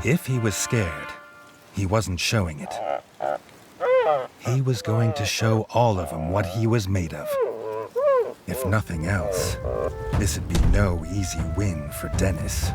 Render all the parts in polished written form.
If he was scared, he wasn't showing it. He was going to show all of them what he was made of. If nothing else, this'd be no easy win for Dennis.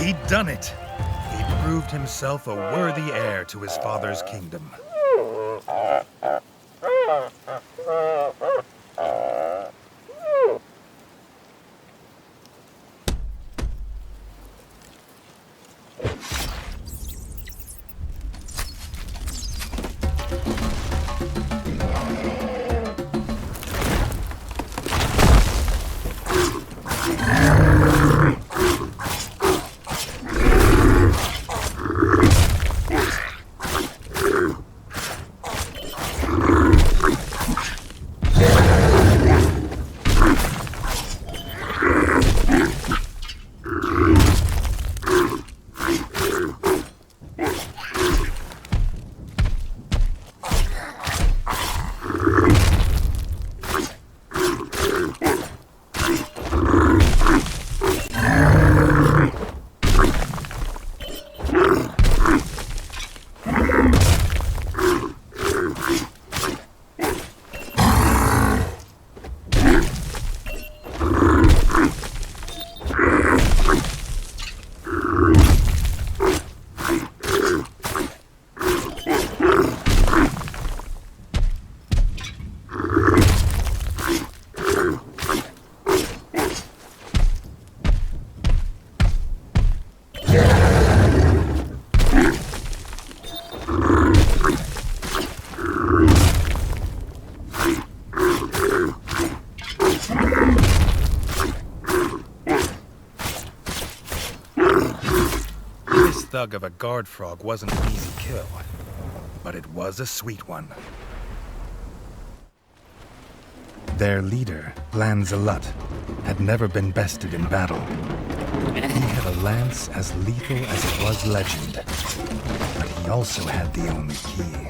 He'd done it. He'd proved himself a worthy heir to his father's kingdom. Thug of a guard frog wasn't an easy kill, but it was a sweet one. Their leader, Lancelot, had never been bested in battle. He had a lance as lethal as it was legend, but he also had the only key.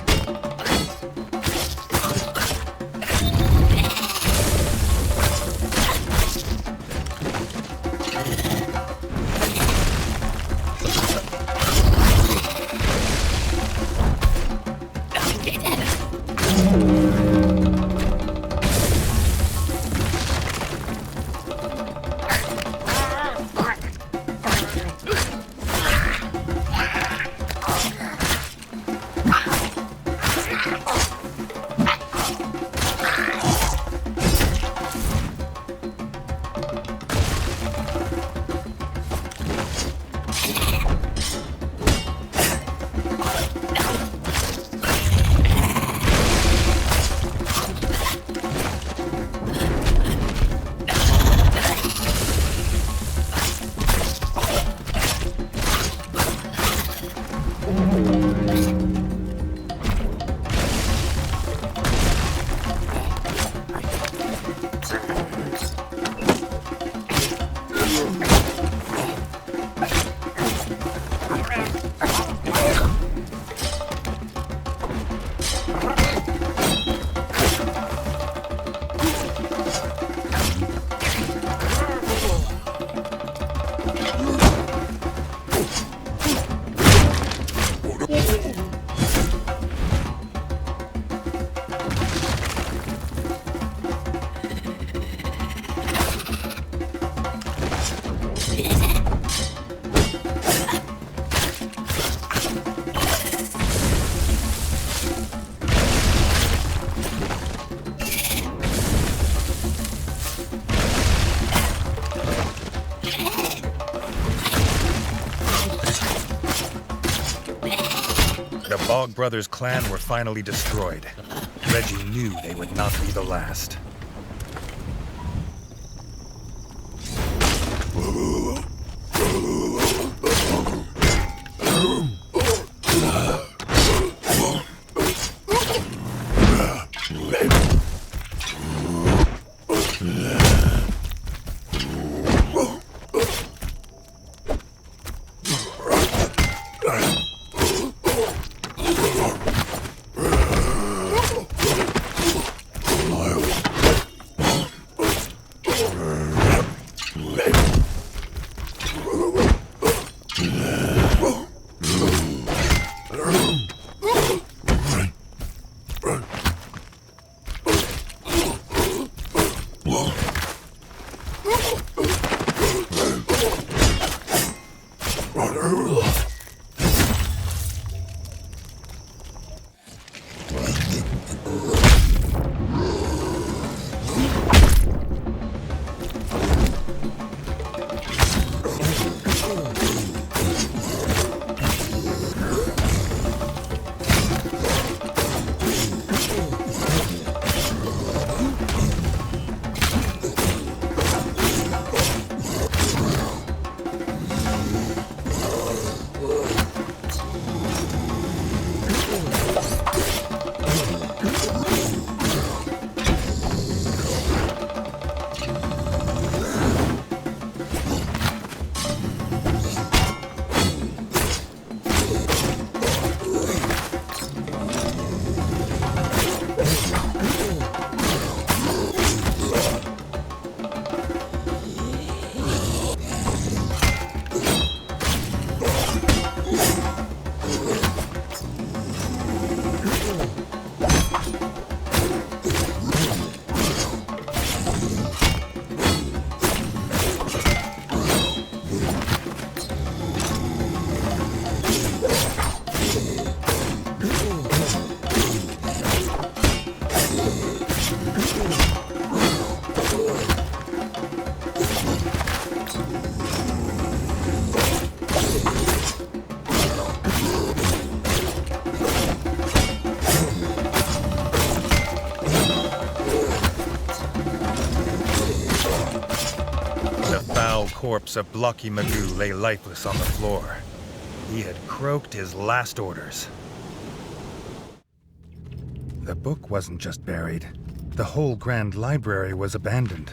Frog Brothers clan were finally destroyed, Reggie knew they would not be the last. Corpse of Bloki Magu lay lifeless on the floor. He had croaked his last orders. The book wasn't just buried. The whole Grand Library was abandoned.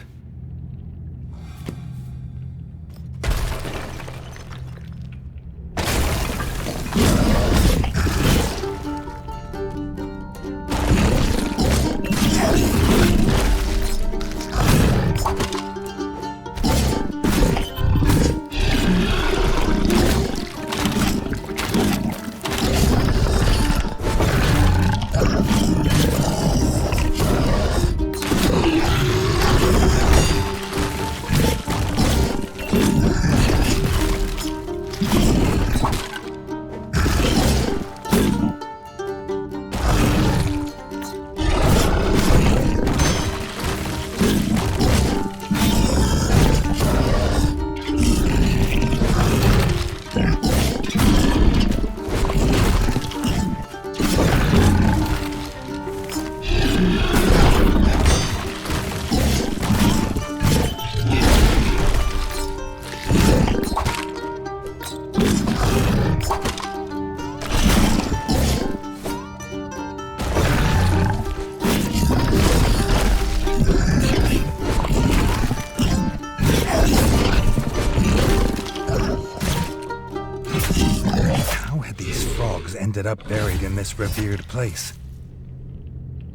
Ended up buried in this revered place.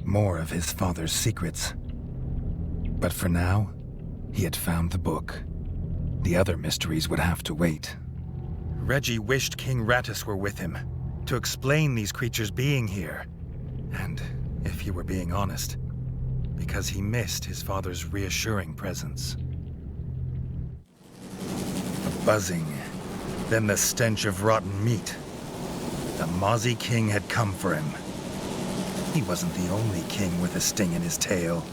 More of his father's secrets. But for now, he had found the book. The other mysteries would have to wait. Reggie wished King Rattus were with him, to explain these creatures being here. And, if he were being honest, because he missed his father's reassuring presence. A buzzing, then the stench of rotten meat. The Mozi King had come for him. He wasn't the only king with a sting in his tail.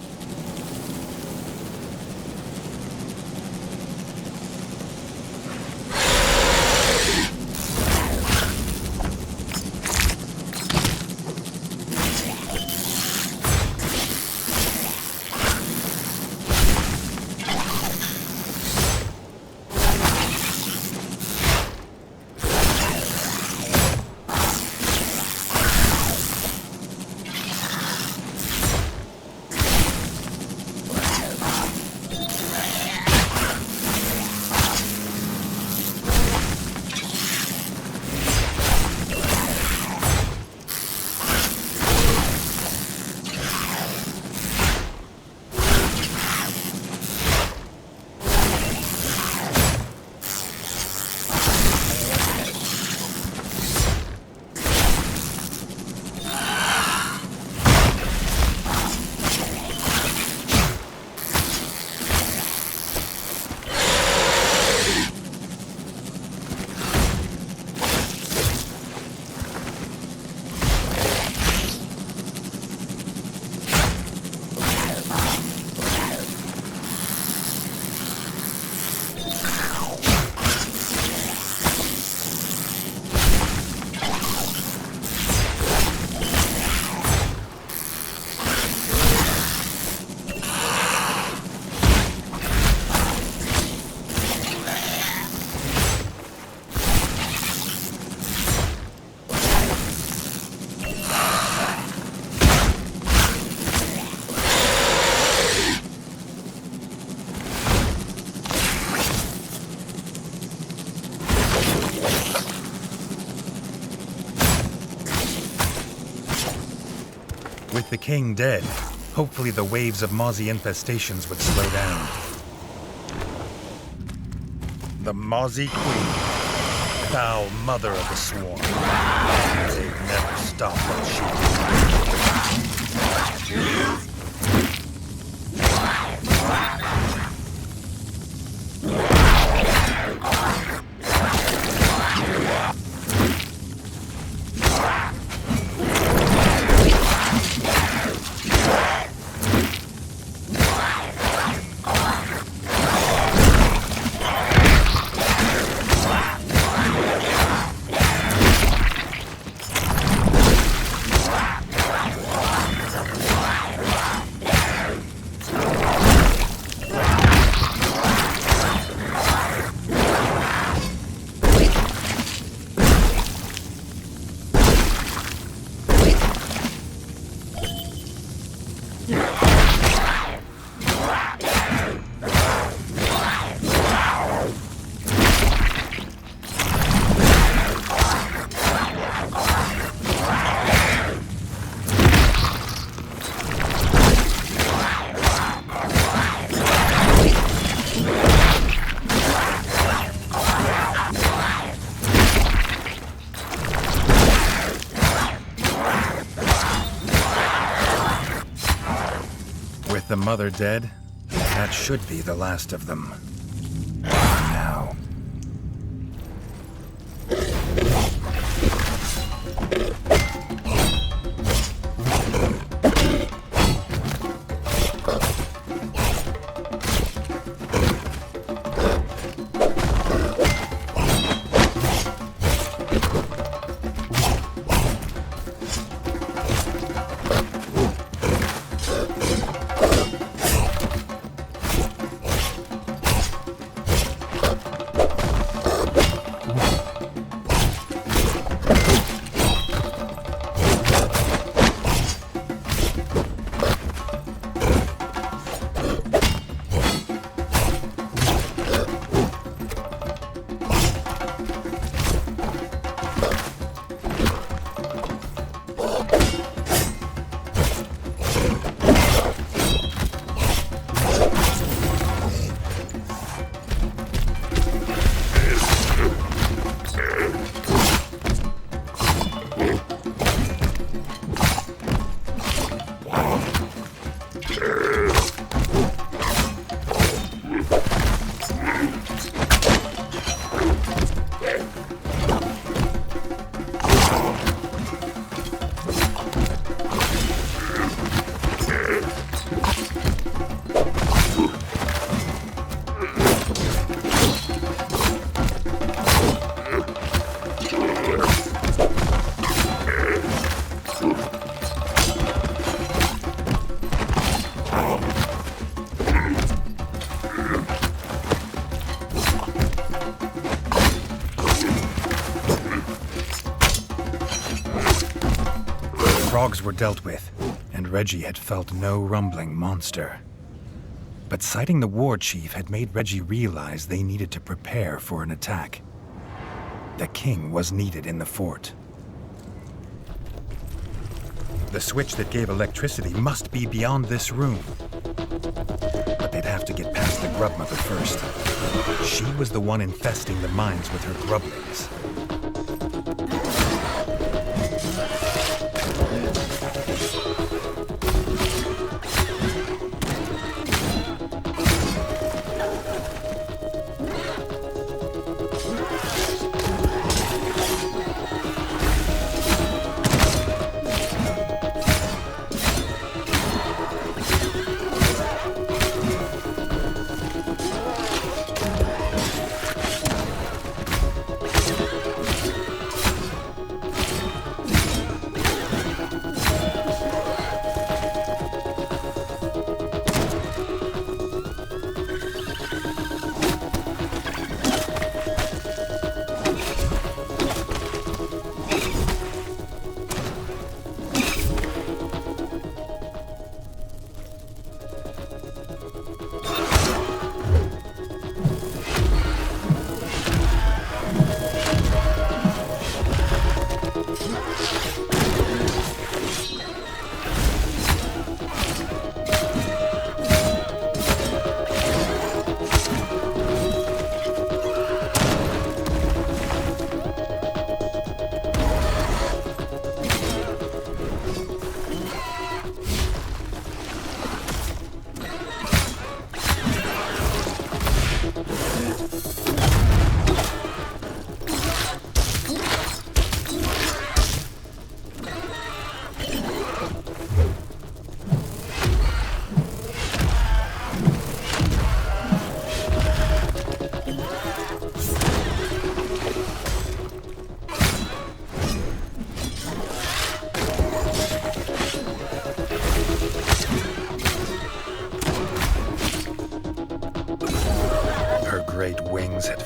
the king dead, hopefully the waves of Mozi infestations would slow down. The Mozi Queen, foul mother of the swarm. They've never stopped what she did. The mother dead, that should be the last of them. Now. Frogs were dealt with, and Reggie had felt no rumbling monster. But sighting the war chief had made Reggie realize they needed to prepare for an attack. The king was needed in the fort. The switch that gave electricity must be beyond this room. But they'd have to get past the grub mother first. She was the one infesting the mines with her grublings.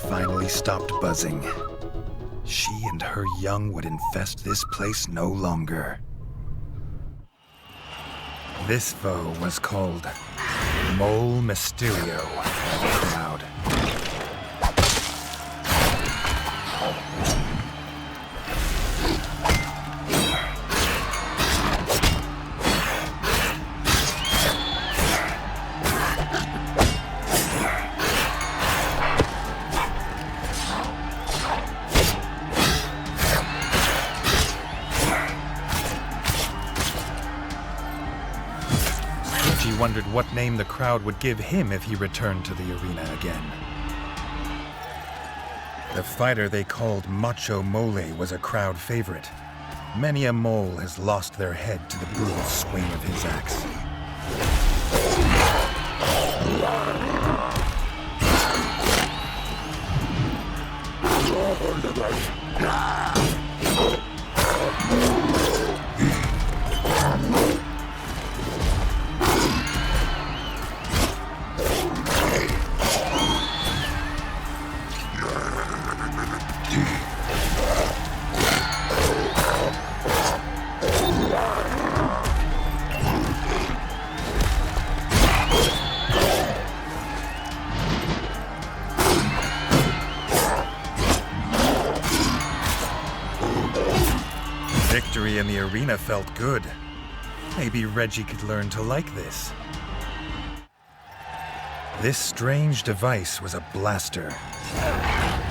finally stopped buzzing, she and her young would infest this place no longer. This foe was called Mole Mysterio Crowd. He wondered what name the crowd would give him if he returned to the arena again. The fighter they called Macho Mole was a crowd favorite. Many a mole has lost their head to the brutal swing of his axe. Victory in the arena felt good. Maybe Reggie could learn to like this. This strange device was a blaster.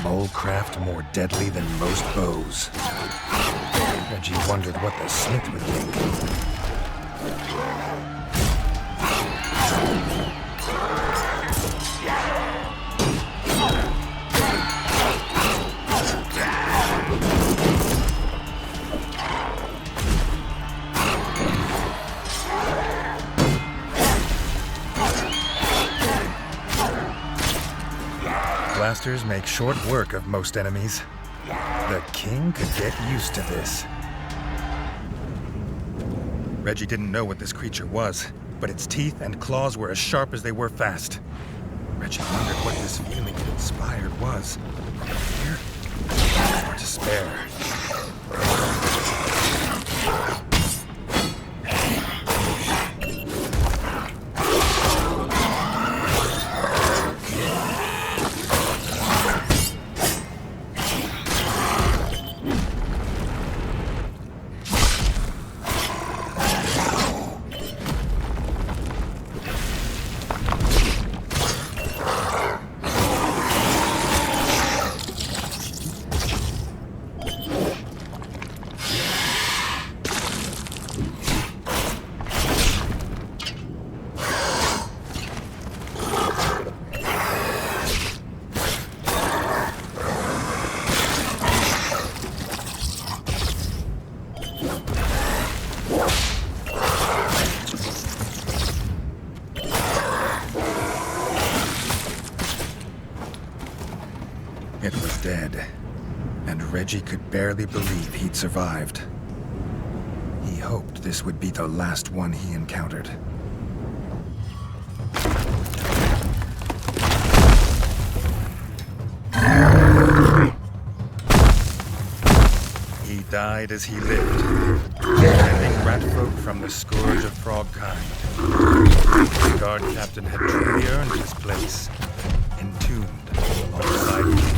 Molecraft more deadly than most bows. Reggie wondered what the Smith would think. Blasters make short work of most enemies. The king could get used to this. Reggie didn't know what this creature was, but its teeth and claws were as sharp as they were fast. Reggie wondered what this feeling it inspired was. Fear or despair? It was dead, and Reggie could barely believe he'd survived. He hoped this would be the last one he encountered. He died as he lived, defending ratfolk from the scourge of frog kind. The guard captain had truly earned his place, entombed alongside kings.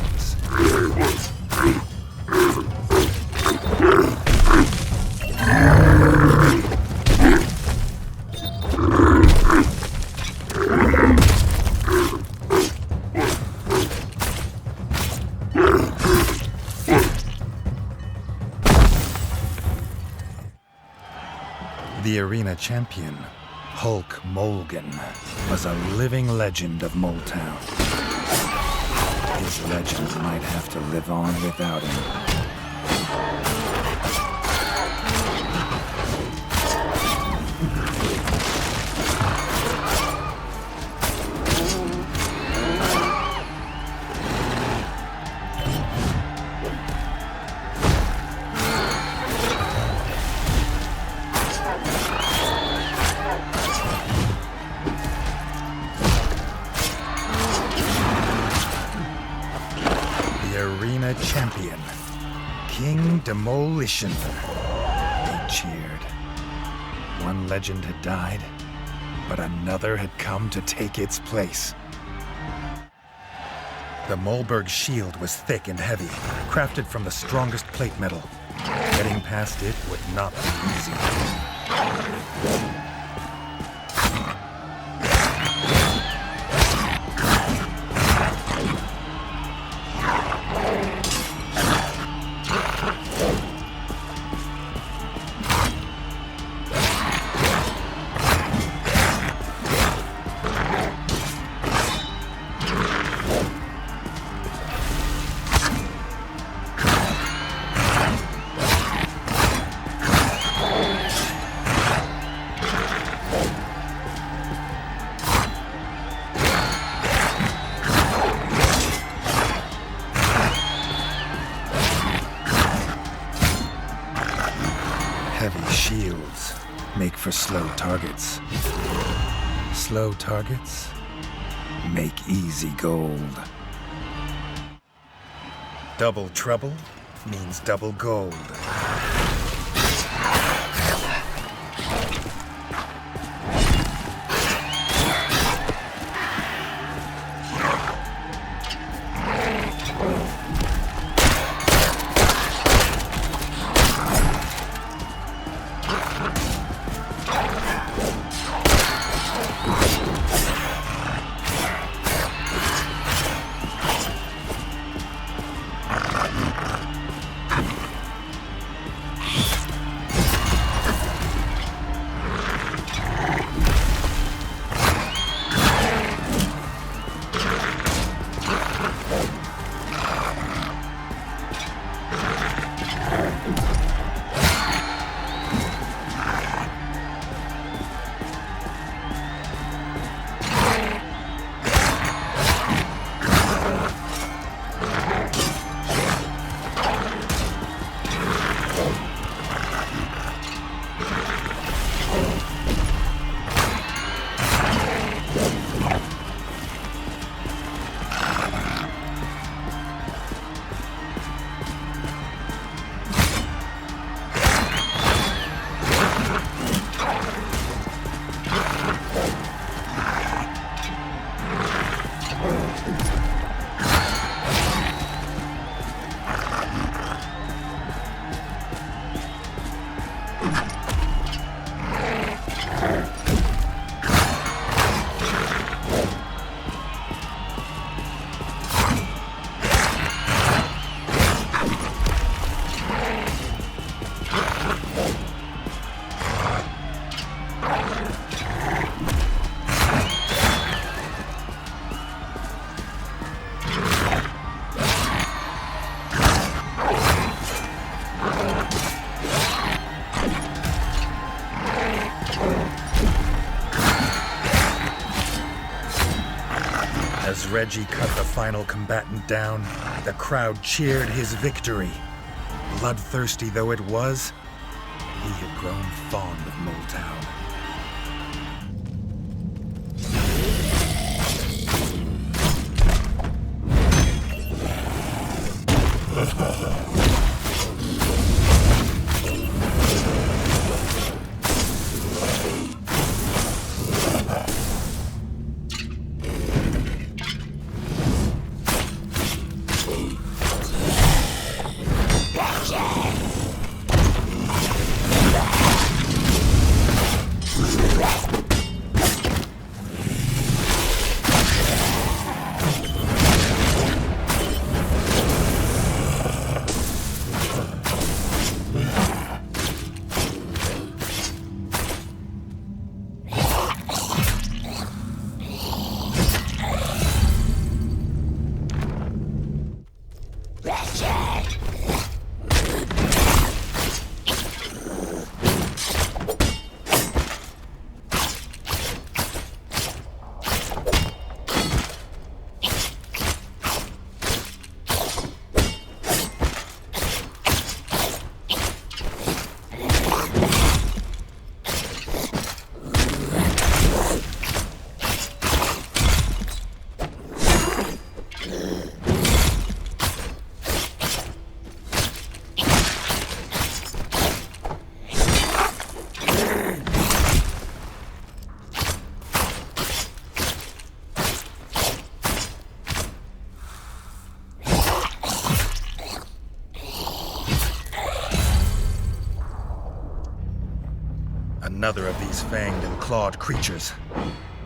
The arena champion, Hulk Mulligan, was a living legend of Moletown. His legend might have to live on without him. arena champion, King Demolition. They cheered. One legend had died, but another had come to take its place. The Moleberg shield was thick and heavy, crafted from the strongest plate metal. Getting past it would not be easy. Heavy shields make for slow targets. Slow targets make easy gold. Double trouble means double gold. As Reggie cut the final combatant down, the crowd cheered his victory. Bloodthirsty though it was, he had grown fond of Moletown. another of these fanged and clawed creatures.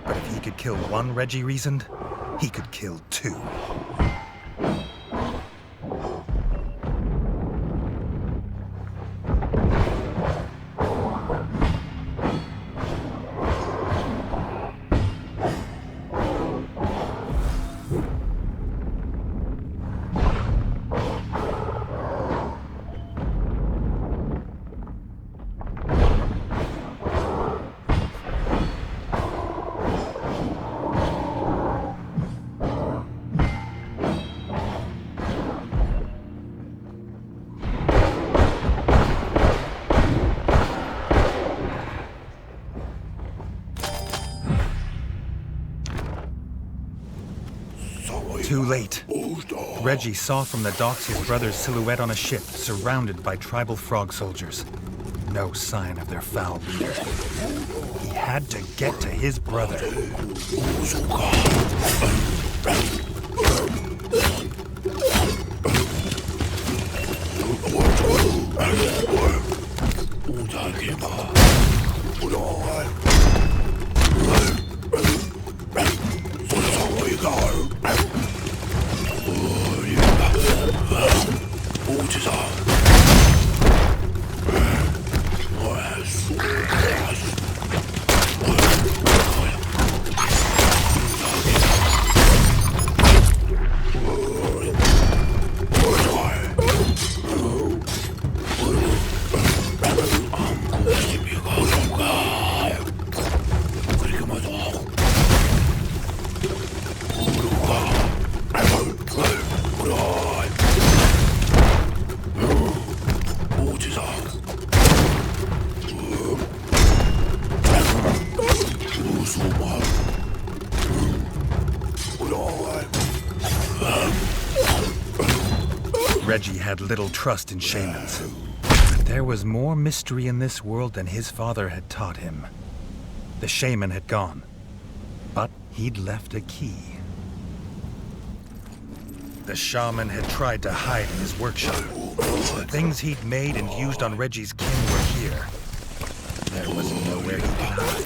But if he could kill one, Reggie reasoned, he could kill two. Too late. Reggie saw from the docks his brother's silhouette on a ship surrounded by tribal frog soldiers. No sign of their foul leader. He had to get to his brother. Reggie had little trust in shamans. But there was more mystery in this world than his father had taught him. The shaman had gone, but he'd left a key. The shaman had tried to hide in his workshop. The things he'd made and used on Reggie's kin were here. There was nowhere he could hide.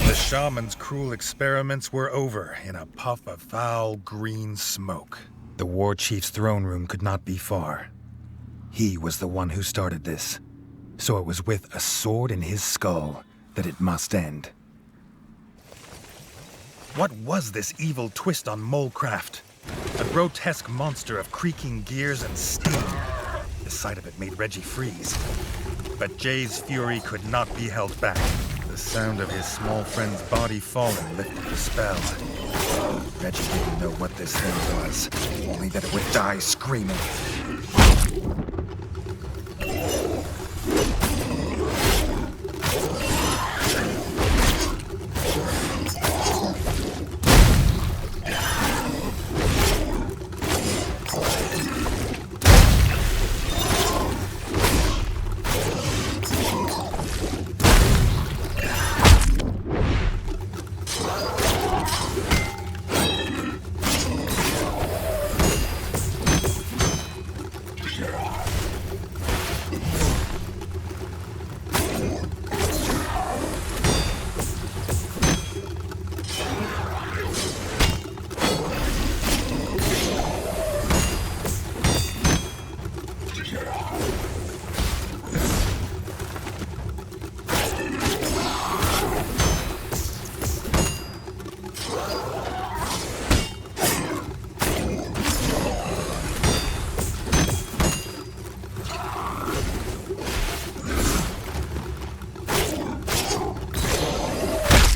The shaman's cruel experiments were over in a puff of foul green smoke. The war chief's throne room could not be far. He was the one who started this, so it was with a sword in his skull that it must end. What was this evil twist on Molecraft? A grotesque monster of creaking gears and steam. The sight of it made Reggie freeze. But Jay's fury could not be held back. The sound of his small friend's body falling lifted the spell. Reggie didn't know what this thing was, only that it would die screaming.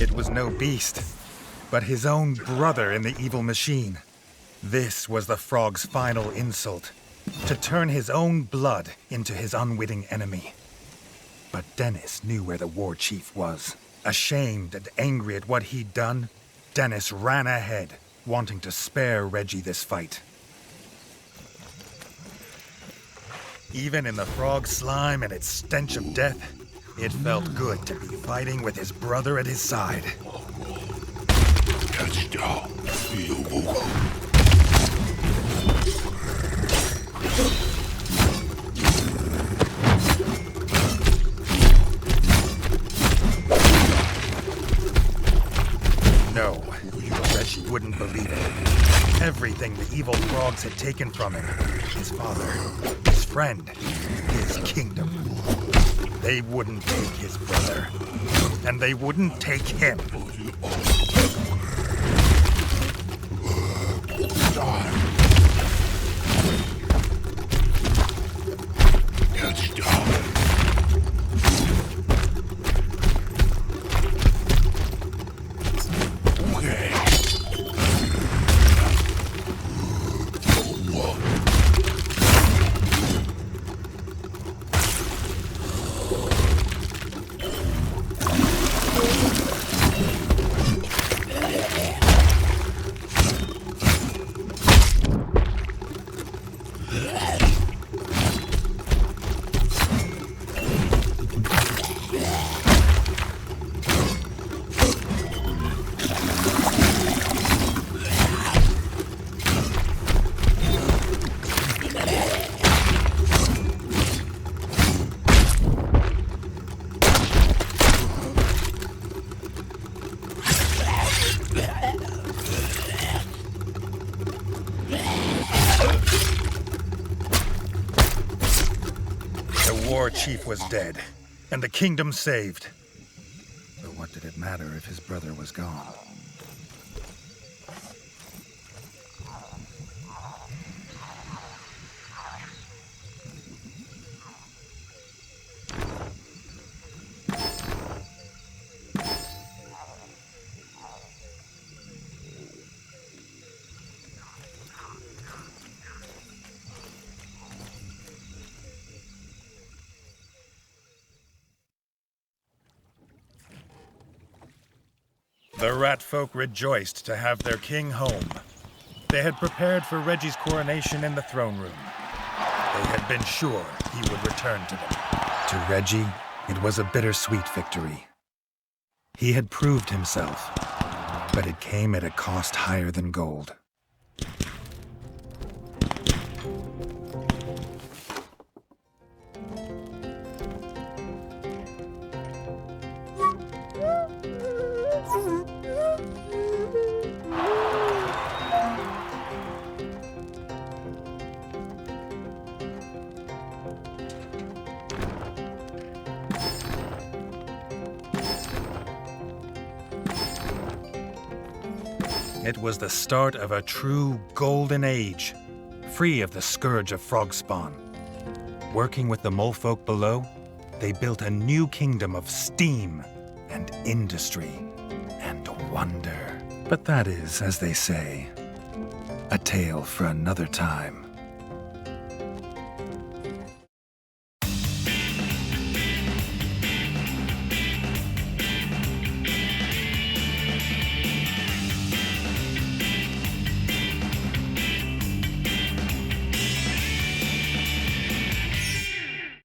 It was no beast, but his own brother in the evil machine. This was the frog's final insult, to turn his own blood into his unwitting enemy. But Dennis knew where the war chief was. Ashamed and angry at what he'd done, Dennis ran ahead, wanting to spare Reggie this fight. Even in the frog slime and its stench of death, it felt good to be fighting with his brother at his side. No, Reggie wouldn't believe it. Everything the evil frogs had taken from him, his father, his friend, his kingdom. They wouldn't take his brother, and they wouldn't take him. The war chief was dead, and the kingdom saved. But what did it matter if his brother was gone? The rat folk rejoiced to have their king home. They had prepared for Reggie's coronation in the throne room. They had been sure he would return to them. To Reggie, it was a bittersweet victory. He had proved himself, but it came at a cost higher than gold. It was the start of a true golden age, free of the scourge of frog spawn. Working with the molefolk below, they built a new kingdom of steam and industry and wonder. But that is, as they say, a tale for another time.